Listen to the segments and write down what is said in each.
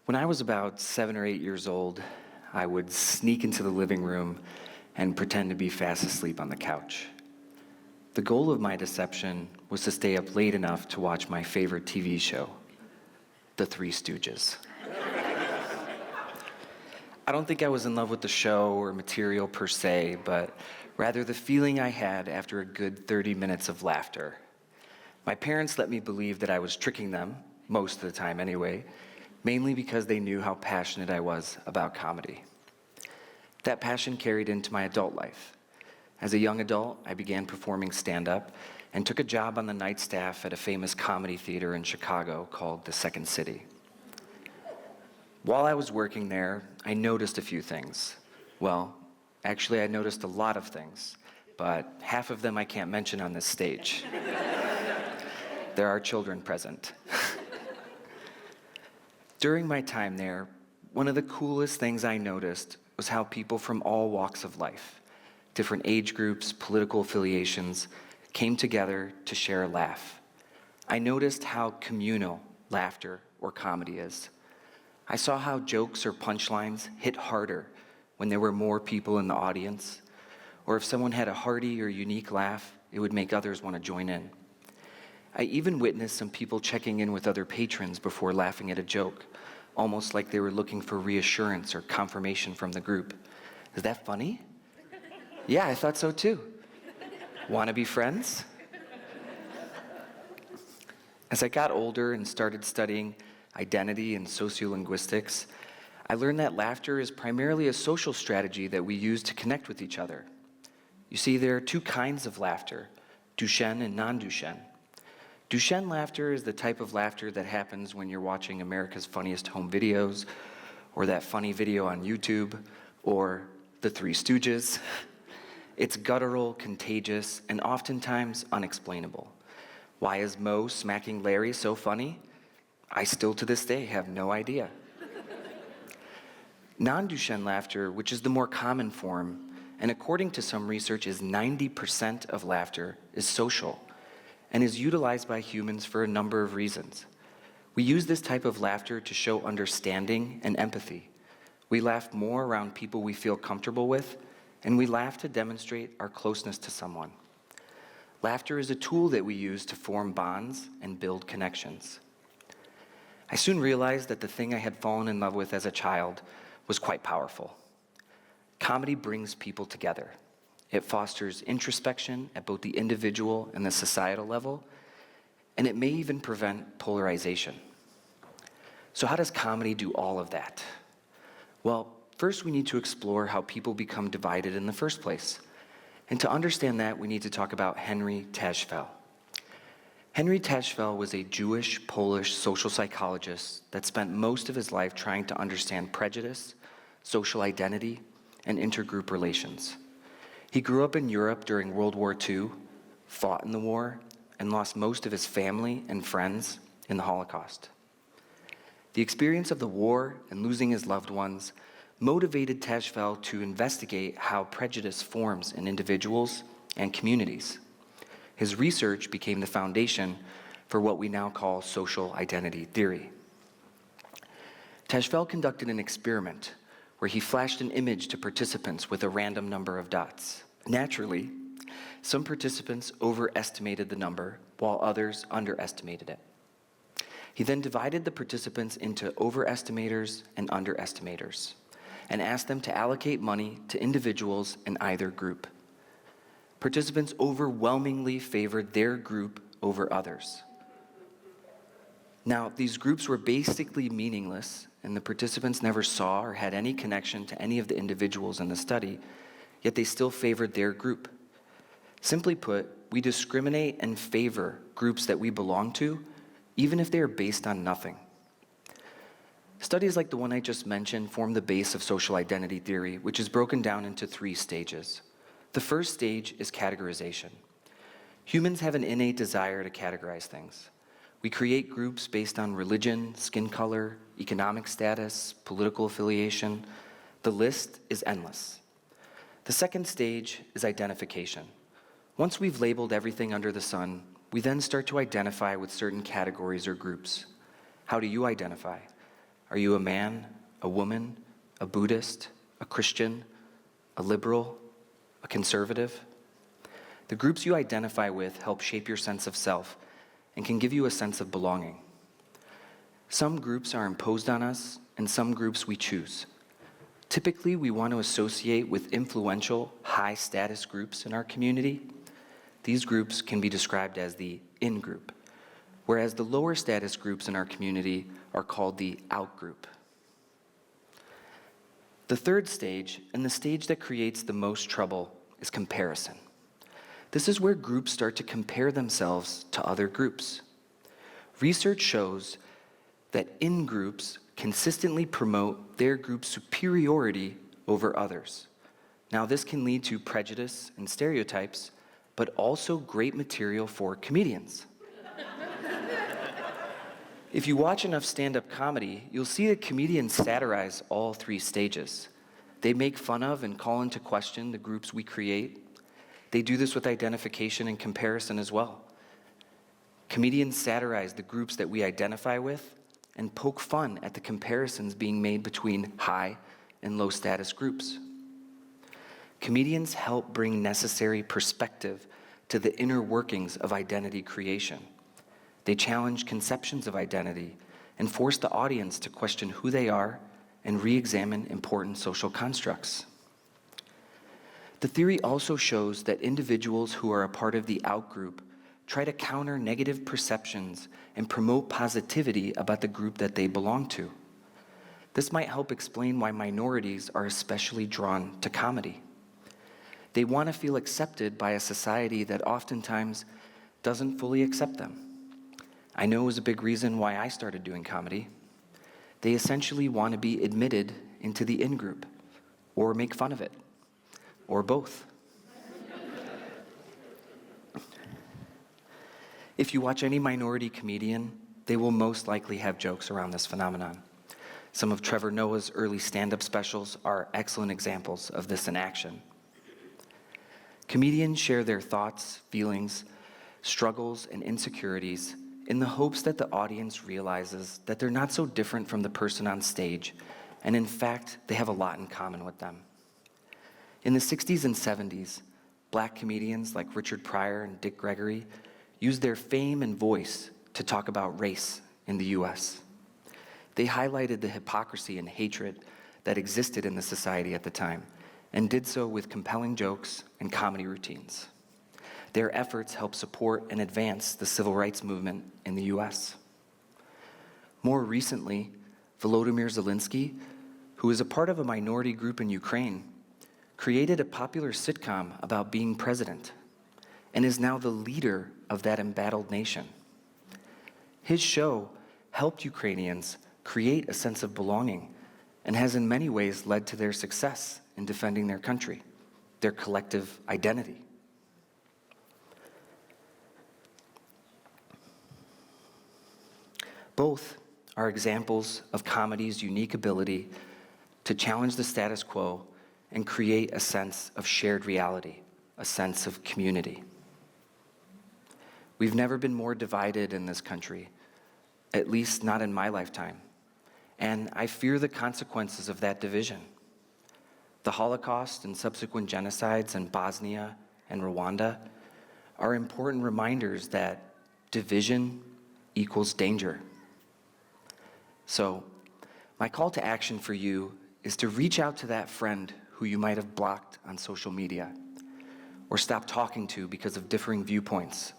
When I was about 7 or 8 years old, I would sneak into the living room and pretend to be fast asleep on the couch. The goal of my deception was to stay up late enough to watch my favorite TV show, The Three Stooges. I don't think I was in love with the show or material per se, but rather the feeling I had after a good 30 minutes of laughter. My parents let me believe that I was tricking them, most of the time anyway, mainly because they knew how passionate I was about comedy. That passion carried into my adult life. As a young adult, I began performing stand-up and took a job on the night staff at a famous comedy theater in Chicago called the Second City. While I was working there, I noticed a few things. Well, actually, I noticed a lot of things, but half of them I can't mention on this stage. There are children present. During my time there, one of the coolest things I noticed was how people from all walks of life, different age groups, political affiliations, came together to share a laugh. I noticed how communal laughter or comedy is. I saw how jokes or punchlines hit harder when there were more people in the audience, or if someone had a hearty or unique laugh, it would make others want to join in. I even witnessed some people checking in with other patrons before laughing at a joke, almost like they were looking for reassurance or confirmation from the group. Is that funny? Yeah, I thought so too. Want to be friends? As I got older and started studying identity and sociolinguistics, I learned that laughter is primarily a social strategy that we use to connect with each other. You see, there are two kinds of laughter, Duchenne and non-Duchenne. Duchenne laughter is the type of laughter that happens when you're watching America's Funniest Home Videos, or that funny video on YouTube, or The Three Stooges. It's guttural, contagious, and oftentimes unexplainable. Why is Moe smacking Larry so funny? I still to this day have no idea. Non-Duchenne laughter, which is the more common form, and according to some research is 90% of laughter, is social and is utilized by humans for a number of reasons. We use this type of laughter to show understanding and empathy. We laugh more around people we feel comfortable with, and we laugh to demonstrate our closeness to someone. Laughter is a tool that we use to form bonds and build connections. I soon realized that the thing I had fallen in love with as a child was quite powerful. Comedy brings people together. It fosters introspection at both the individual and the societal level, and it may even prevent polarization. So how does comedy do all of that? Well, first we need to explore how people become divided in the first place. And to understand that, we need to talk about Henry Tajfel. Henry Tajfel was a Jewish, Polish social psychologist that spent most of his life trying to understand prejudice, social identity, and intergroup relations. He grew up in Europe during World War II, fought in the war, and lost most of his family and friends in the Holocaust. The experience of the war and losing his loved ones motivated Tajfel to investigate how prejudice forms in individuals and communities. His research became the foundation for what we now call social identity theory. Tajfel conducted an experiment where he flashed an image to participants with a random number of dots. Naturally, some participants overestimated the number while others underestimated it. He then divided the participants into overestimators and underestimators and asked them to allocate money to individuals in either group. Participants overwhelmingly favored their group over others. Now, these groups were basically meaningless, and the participants never saw or had any connection to any of the individuals in the study, yet they still favored their group. Simply put, we discriminate and favor groups that we belong to, even if they are based on nothing. Studies like the one I just mentioned form the base of social identity theory, which is broken down into 3 stages. The first stage is categorization. Humans have an innate desire to categorize things. We create groups based on religion, skin color, economic status, political affiliation. The list is endless. The second stage is identification. Once we've labeled everything under the sun, we then start to identify with certain categories or groups. How do you identify? Are you a man, a woman, a Buddhist, a Christian, a liberal, a conservative? The groups you identify with help shape your sense of self and can give you a sense of belonging. Some groups are imposed on us, and some groups we choose. Typically, we want to associate with influential, high-status groups in our community. These groups can be described as the in-group, whereas the lower-status groups in our community are called the out-group. The third stage, and the stage that creates the most trouble, is comparison. This is where groups start to compare themselves to other groups. Research shows that in-groups consistently promote their group's superiority over others. Now, this can lead to prejudice and stereotypes, but also great material for comedians. If you watch enough stand-up comedy, you'll see that comedians satirize all three stages. They make fun of and call into question the groups we create. They do this with identification and comparison as well. Comedians satirize the groups that we identify with and poke fun at the comparisons being made between high and low status groups. Comedians help bring necessary perspective to the inner workings of identity creation. They challenge conceptions of identity and force the audience to question who they are and re-examine important social constructs. The theory also shows that individuals who are a part of the out-group try to counter negative perceptions and promote positivity about the group that they belong to. This might help explain why minorities are especially drawn to comedy. They want to feel accepted by a society that oftentimes doesn't fully accept them. I know it was a big reason why I started doing comedy. They essentially want to be admitted into the in-group, or make fun of it, or both. If you watch any minority comedian, they will most likely have jokes around this phenomenon. Some of Trevor Noah's early stand-up specials are excellent examples of this in action. Comedians share their thoughts, feelings, struggles, and insecurities in the hopes that the audience realizes that they're not so different from the person on stage, and in fact, they have a lot in common with them. In the 60s and 70s, Black comedians like Richard Pryor and Dick Gregory used their fame and voice to talk about race in the US. They highlighted the hypocrisy and hatred that existed in the society at the time, and did so with compelling jokes and comedy routines. Their efforts helped support and advance the civil rights movement in the US. More recently, Volodymyr Zelensky, who is a part of a minority group in Ukraine, created a popular sitcom about being president, and is now the leader of that embattled nation. His show helped Ukrainians create a sense of belonging and has in many ways led to their success in defending their country, their collective identity. Both are examples of comedy's unique ability to challenge the status quo and create a sense of shared reality, a sense of community. We've never been more divided in this country, at least not in my lifetime, and I fear the consequences of that division. The Holocaust and subsequent genocides in Bosnia and Rwanda are important reminders that division equals danger. So, my call to action for you is to reach out to that friend who you might have blocked on social media or stopped talking to because of differing viewpoints,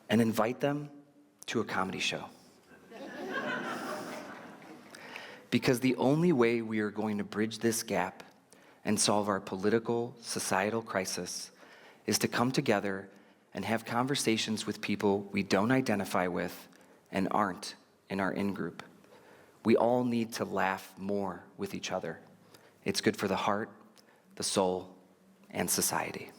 and invite them to a comedy show. Because the only way we are going to bridge this gap and solve our political, societal crisis is to come together and have conversations with people we don't identify with and aren't in our in-group. We all need to laugh more with each other. It's good for the heart, the soul, and society.